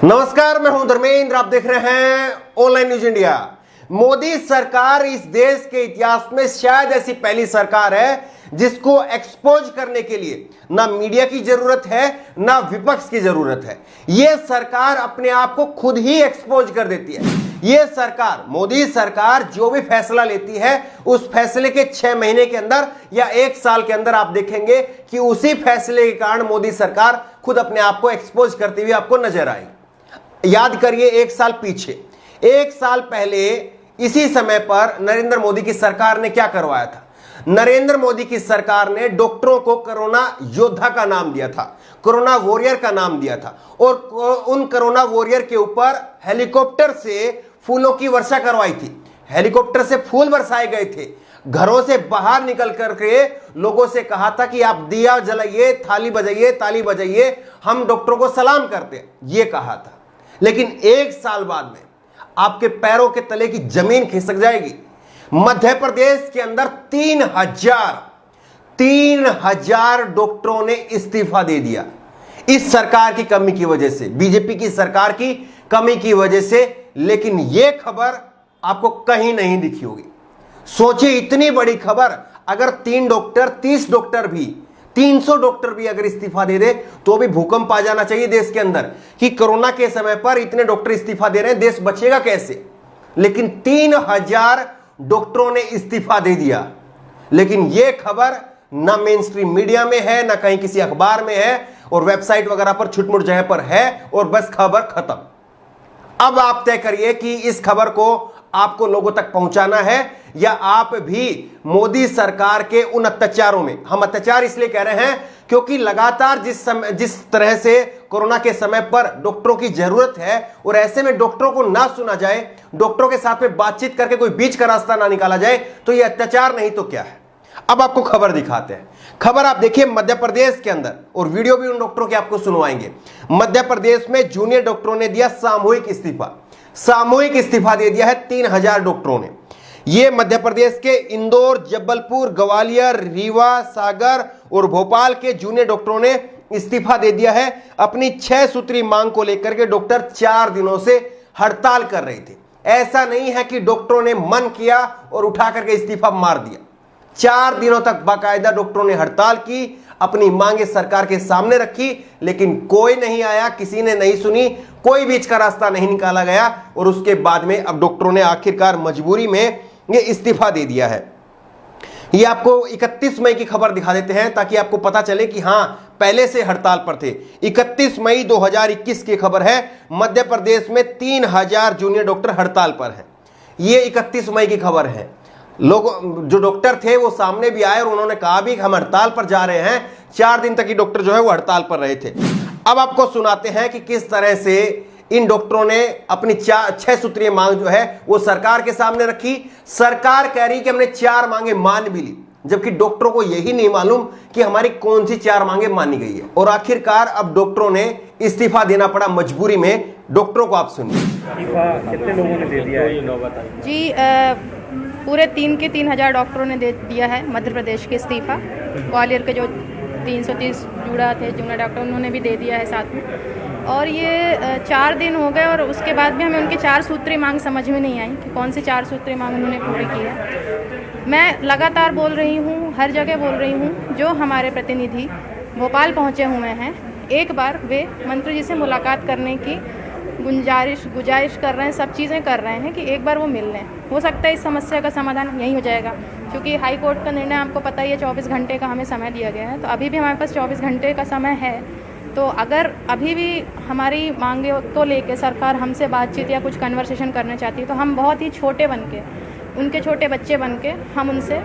नमस्कार, मैं हूं धर्मेंद्र। आप देख रहे हैं ऑनलाइन न्यूज इंडिया। मोदी सरकार इस देश के इतिहास में शायद ऐसी पहली सरकार है जिसको एक्सपोज करने के लिए ना मीडिया की जरूरत है ना विपक्ष की जरूरत है। यह सरकार अपने आप को खुद ही एक्सपोज कर देती है। यह सरकार, मोदी सरकार जो भी फैसला लेती है उस फैसले के 6 महीने के अंदर या 1 साल के अंदर आप देखेंगे कि उसी फैसले के कारण मोदी सरकार खुद अपने आप को एक्सपोज करती हुई आपको नजर आई। याद करिए 1 साल पीछे, 1 साल पहले इसी समय पर नरेंद्र मोदी की सरकार ने क्या करवाया था। नरेंद्र मोदी की सरकार ने डॉक्टरों को कोरोना योद्धा का नाम दिया था, कोरोना वॉरियर का नाम दिया था और उन कोरोना वॉरियर के ऊपर हेलीकॉप्टर से फूलों की वर्षा करवाई थी। हेलीकॉप्टर से फूल बरसाए गए थे। घरों से बाहर निकल करके लोगों से कहा था कि आप दिया जलाइए, थाली बजाइए, ताली बजाइए, हम डॉक्टरों को सलाम करते हैं, यह कहा था। लेकिन 1 साल बाद में आपके पैरों के तले की जमीन खिसक जाएगी। मध्य प्रदेश के अंदर 3000 डॉक्टरों ने इस्तीफा दे दिया इस सरकार की कमी की वजह से, बीजेपी की सरकार की कमी की वजह से। लेकिन यह खबर आपको कहीं नहीं दिखी होगी। सोचिए, इतनी बड़ी खबर, अगर 3 डॉक्टर, 30 डॉक्टर भी, 300 डॉक्टर भी अगर इस्तीफा दे दे तो भी भूकंप आ जाना चाहिए देश के अंदर कि कोरोना के समय पर इतने डॉक्टर इस्तीफा दे रहे हैं, देश बचेगा कैसे। लेकिन 3000 डॉक्टरों ने इस्तीफा दे दिया। लेकिन यह खबर ना मेन स्ट्रीम मीडिया में है, ना कहीं किसी अखबार में है, और वेबसाइट वगैरह पर छुटमुट जगह पर है, और बस खबर खत्म। अब आप तय करिए कि इस खबर को आपको लोगों तक पहुंचाना है या आप भी मोदी सरकार के उन अत्याचारों में, हम अत्याचार इसलिए कह रहे हैं क्योंकि लगातार जिस तरह से कोरोना के समय पर डॉक्टरों की जरूरत है और ऐसे में डॉक्टरों को ना सुना जाए, डॉक्टरों के साथ में बातचीत करके कोई बीच का रास्ता ना निकाला जाए, तो यह अत्याचार नहीं तो क्या है। अब आपको खबर दिखाते हैं। खबर आप देखिए मध्य प्रदेश के अंदर, और वीडियो भी उन डॉक्टरों के आपको सुनवाएंगे। मध्य प्रदेश में जूनियर डॉक्टरों ने दिया सामूहिक इस्तीफा। सामूहिक इस्तीफा दे दिया है 3000 डॉक्टरों ने। यह मध्य प्रदेश के इंदौर, जबलपुर, ग्वालियर, रीवा, सागर और भोपाल के जूनियर डॉक्टरों ने इस्तीफा दे दिया है। अपनी 6 सूत्री मांग को लेकर के डॉक्टर 4 दिनों से हड़ताल कर रहे थे। ऐसा नहीं है कि डॉक्टरों ने मन किया और उठा करके इस्तीफा मार दिया। 4 दिनों तक बाकायदा डॉक्टरों ने हड़ताल की, अपनी मांगे सरकार के सामने रखी, लेकिन कोई नहीं आया, किसी ने नहीं सुनी, कोई बीच का रास्ता नहीं निकाला गया। और उसके बाद में अब डॉक्टरों ने आखिरकार मजबूरी में ये इस्तीफा दे दिया है। ये आपको 31 मई की खबर दिखा देते हैं ताकि आपको पता चले कि हां, पहले से हड़ताल पर थे। 31 मई 2021 की खबर है। मध्य प्रदेश में 3000 जूनियर डॉक्टर हड़ताल पर हैं। ये 31 मई की खबर है। लोग जो डॉक्टर थे वो सामने भी आए और उन्होंने कहा भी हम हड़ताल पर जा रहे हैं। 4 दिन तक ही डॉक्टर जो है वो हड़ताल पर रहे थे। अब आपको सुनाते हैं कि किस तरह से इन डॉक्टरों ने अपनी 6 सूत्रीय मांग जो है वो सरकार के सामने रखी। सरकार कह रही कि हमने 4 मांगे मान भी ली, जबकि डॉक्टरों को यही नहीं मालूम कि हमारी कौन सी 4 मांगे मानी गई है। और आखिरकार अब डॉक्टरों ने इस्तीफा देना पड़ा मजबूरी में। डॉक्टरों को आप सुनिए। इस्तीफा कितने लोगों ने दे दिया है? जी, पूरे 3000 डॉक्टरों ने दे दिया है मध्य प्रदेश के इस्तीफा। ग्वालियर के जो 330 जुड़ा थे जूनियर डॉक्टर, उन्होंने भी दे दिया है साथ में। और ये 4 दिन हो गए और उसके बाद भी हमें उनकी 4 सूत्री मांग समझ में नहीं आई कि कौन सी 4 सूत्री मांग उन्होंने पूरी की है। मैं लगातार बोल रही हूँ, हर जगह बोल रही हूँ। जो हमारे प्रतिनिधि भोपाल पहुँचे हुए हैं, एक बार वे मंत्री जी से मुलाकात करने की गुजारिश कर रहे हैं, सब चीज़ें कर रहे हैं कि एक बार वो मिल लें। हो सकता है इस समस्या का समाधान यही हो जाएगा, क्योंकि हाई कोर्ट का निर्णय आपको पता ही है, 24 घंटे का हमें समय दिया गया है। तो अभी भी हमारे पास 24 घंटे का समय है। तो अगर अभी भी हमारी मांगे को लेके सरकार हमसे बातचीत या कुछ कन्वर्सेशन करना चाहती है, तो हम बहुत ही छोटे बन के, उनके छोटे बच्चे बन के हम उनसे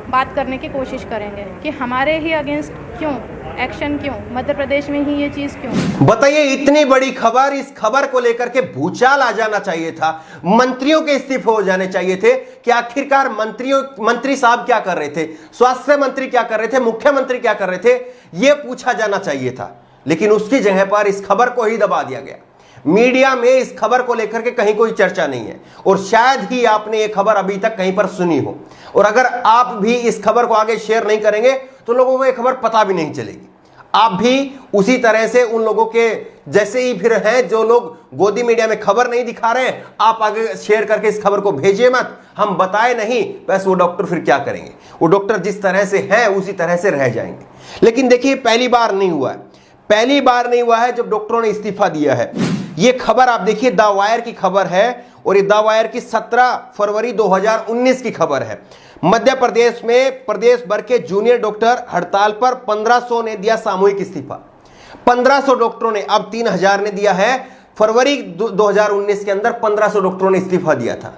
बात करने की कोशिश करेंगे कि हमारे ही अगेंस्ट क्यों एक्शन, क्यों मध्य प्रदेश में ही ये चीज क्यों। बताइए, इतनी बड़ी खबर, इस खबर को लेकर के भूचाल आ जाना चाहिए था। मंत्रियों के इस्तीफे हो जाने चाहिए थे कि आखिरकार मंत्री साहब क्या कर रहे थे, स्वास्थ्य मंत्री क्या कर रहे थे, मुख्यमंत्री क्या कर रहे थे, यह पूछा जाना चाहिए था। लेकिन उसकी जगह पर इस खबर को ही दबा दिया गया। मीडिया में इस खबर को लेकर के कहीं कोई चर्चा नहीं है और शायद ही आपने ये खबर अभी तक कहीं पर सुनी हो। और अगर आप भी इस खबर को आगे शेयर नहीं करेंगे तो लोगों को ये खबर पता भी नहीं चलेगी। आप भी उसी तरह से उन लोगों के जैसे ही फिर हैं जो लोग गोदी मीडिया में खबर नहीं दिखा रहे हैं, आप आगे शेयर करके इस खबर को भेजिए मत, हम बताए नहीं, बस वो डॉक्टर फिर क्या करेंगे, वो डॉक्टर जिस तरह से हैं उसी तरह से रह जाएंगे। लेकिन देखिए पहली बार नहीं हुआ है, पहली बार नहीं हुआ है जब डॉक्टरों ने इस्तीफा दिया है। ये खबर आप देखिए द वायर की खबर है और ये द वायर की 17 फरवरी 2019 की खबर है। मध्य प्रदेश में प्रदेश भर के जूनियर डॉक्टर हड़ताल पर 1500 ने दिया सामूहिक इस्तीफा। 1500 डॉक्टरों ने, अब 3000 ने दिया है। फरवरी 2019 के अंदर 1500 डॉक्टरों ने इस्तीफा दिया था।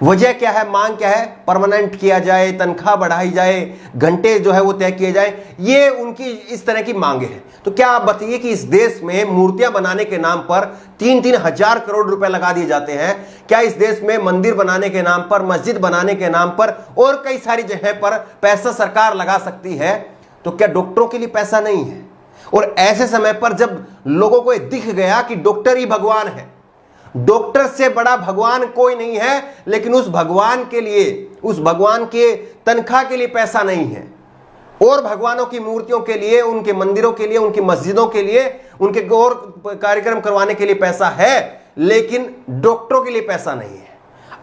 वजह क्या है, मांग क्या है? परमानेंट किया जाए, तनख्वाह बढ़ाई जाए, घंटे जो है वो तय किए जाए, ये उनकी इस तरह की मांगे हैं। तो क्या आप बताइए कि इस देश में मूर्तियां बनाने के नाम पर 3-3 हजार करोड़ रुपए लगा दिए जाते हैं। क्या इस देश में मंदिर बनाने के नाम पर, मस्जिद बनाने के नाम पर और कई सारी जगह पर पैसा सरकार लगा सकती है? तो क्या डॉक्टरों के लिए पैसा नहीं है? और ऐसे समय पर जब लोगों को दिख गया कि डॉक्टर ही भगवान है, डॉक्टर से बड़ा भगवान कोई नहीं है, लेकिन उस भगवान के लिए, उस भगवान के तनख्वाह के लिए पैसा नहीं है, और भगवानों की मूर्तियों के लिए, उनके मंदिरों के लिए, उनकी मस्जिदों के लिए, उनके और कार्यक्रम करवाने के लिए पैसा है, लेकिन डॉक्टरों के लिए पैसा नहीं है।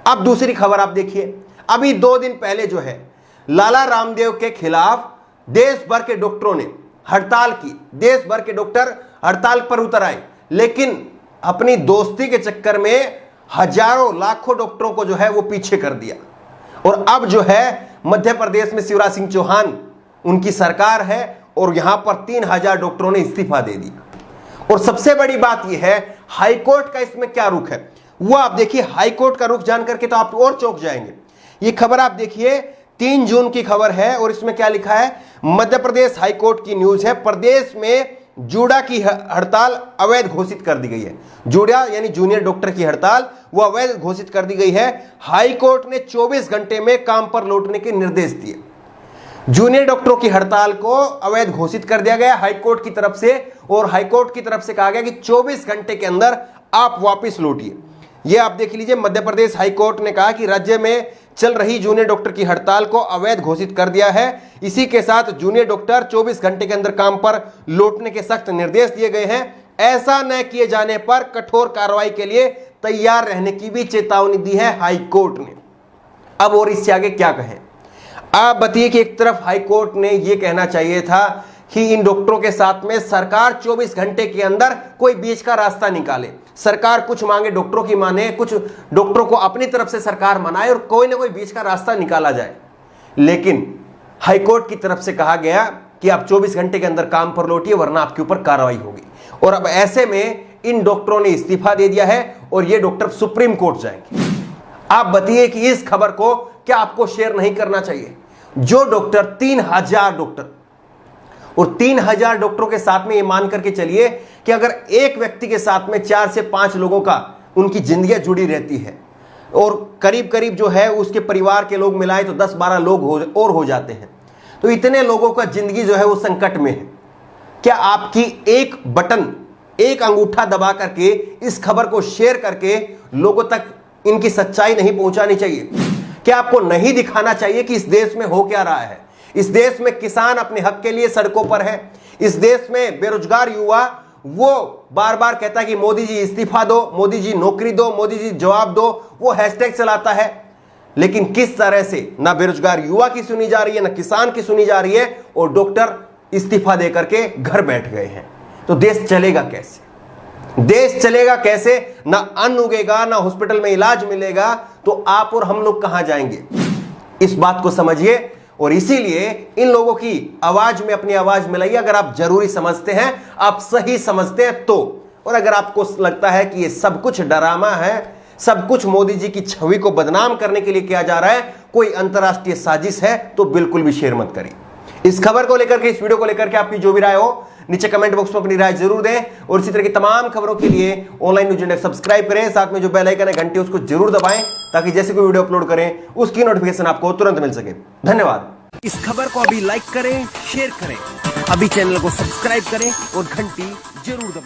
अब दूसरी खबर आप देखिए, अभी 2 दिन पहले जो है लाला रामदेव के खिलाफ देश भर के डॉक्टरों ने हड़ताल की, देश भर के डॉक्टर हड़ताल पर उतर आए, लेकिन अपनी दोस्ती के चक्कर में हजारों लाखों डॉक्टरों को जो है वो पीछे कर दिया। और अब जो है मध्य प्रदेश में शिवराज सिंह चौहान उनकी सरकार है और यहां पर 3000 डॉक्टरों ने इस्तीफा दे दिया। और सबसे बड़ी बात यह है हाईकोर्ट का इसमें क्या रुख है, वो आप देखिए। हाईकोर्ट का रुख जान करके तो आप और चौंक जाएंगे। ये खबर आप देखिए 3 जून की खबर है और इसमें क्या लिखा है, मध्य प्रदेश हाईकोर्ट की न्यूज है। प्रदेश में जूडा की हड़ताल अवैध घोषित कर दी गई है। जूडा यानी जूनियर डॉक्टर की हड़ताल वो अवैध घोषित कर दी गई है। हाईकोर्ट ने 24 घंटे में काम पर लौटने के निर्देश दिए। जूनियर डॉक्टरों की हड़ताल को अवैध घोषित कर दिया गया हाईकोर्ट की तरफ से, और हाईकोर्ट की तरफ से कहा गया कि 24 घंटे के अंदर आप वापस लौटिए। ये आप देख लीजिए, मध्य प्रदेश हाईकोर्ट ने कहा कि राज्य में चल रही जूनियर डॉक्टर की हड़ताल को अवैध घोषित कर दिया है। इसी के साथ जूनियर डॉक्टर 24 घंटे के अंदर काम पर लौटने के सख्त निर्देश दिए गए हैं। ऐसा न किए जाने पर कठोर कार्रवाई के लिए तैयार रहने की भी चेतावनी दी है हाईकोर्ट ने। अब और इससे आगे क्या कहें? आप बताइए कि एक तरफ हाईकोर्ट ने यह कहना चाहिए था कि इन डॉक्टरों के साथ में सरकार 24 घंटे के अंदर कोई बीच का रास्ता निकाले, सरकार कुछ मांगे डॉक्टरों की माने, कुछ डॉक्टरों को अपनी तरफ से सरकार मनाए और कोई ना कोई बीच का रास्ता निकाला जाए। लेकिन हाईकोर्ट की तरफ से कहा गया कि आप 24 घंटे के अंदर काम पर लौटिए वरना आपके ऊपर कार्रवाई होगी। और अब ऐसे में इन डॉक्टरों ने इस्तीफा दे दिया है और ये डॉक्टर सुप्रीम कोर्ट जाएंगे। आप बताइए कि इस खबर को क्या आपको शेयर नहीं करना चाहिए? जो डॉक्टर 3000 डॉक्टर, और 3000 डॉक्टरों के साथ में ये मान करके चलिए कि अगर एक व्यक्ति के साथ में 4 से 5 लोगों का उनकी जिंदगी जुड़ी रहती है और करीब करीब जो है उसके परिवार के लोग मिलाए तो 10-12 लोग और हो जाते हैं, तो इतने लोगों का जिंदगी जो है वो संकट में है। क्या आपकी एक बटन, एक अंगूठा दबा करके इस खबर को शेयर करके लोगों तक इनकी सच्चाई नहीं पहुंचानी चाहिए? क्या आपको नहीं दिखाना चाहिए कि इस देश में हो क्या रहा है? इस देश में किसान अपने हक के लिए सड़कों पर है। इस देश में बेरोजगार युवा वो बार बार कहता है कि मोदी जी इस्तीफा दो, मोदी जी नौकरी दो, मोदी जी जवाब दो, वो हैशटैग चलाता है। लेकिन किस तरह से ना बेरोजगार युवा की सुनी जा रही है, ना किसान की सुनी जा रही है, और डॉक्टर इस्तीफा दे करके घर बैठ गए हैं। तो देश चलेगा कैसे? देश चलेगा कैसे? ना अन्न उगेगा, ना हॉस्पिटल में इलाज मिलेगा, तो आप और हम लोग कहां जाएंगे? इस बात को समझिए और इसीलिए इन लोगों की आवाज में अपनी आवाज मिलाइए। अगर आप जरूरी समझते हैं, आप सही समझते हैं तो, और अगर आपको लगता है कि ये सब कुछ डरामा है, सब कुछ मोदी जी की छवि को बदनाम करने के लिए किया जा रहा है, कोई अंतरराष्ट्रीय साजिश है, तो बिल्कुल भी शेयर मत करिए। इस खबर को लेकर के, इस वीडियो को लेकर के आपकी जो भी राय हो नीचे कमेंट बॉक्स में अपनी राय जरूर दें, और इसी तरह की तमाम खबरों के लिए ऑनलाइन न्यूज इंडेक्स सब्सक्राइब करें, साथ में जो बेल आइकन है घंटी उसको जरूर दबाएं ताकि जैसे कोई वीडियो अपलोड करें उसकी नोटिफिकेशन आपको तुरंत मिल सके। धन्यवाद। इस खबर को अभी लाइक करें, शेयर करें, अभी चैनल को सब्सक्राइब करें और घंटी जरूर दबाएं।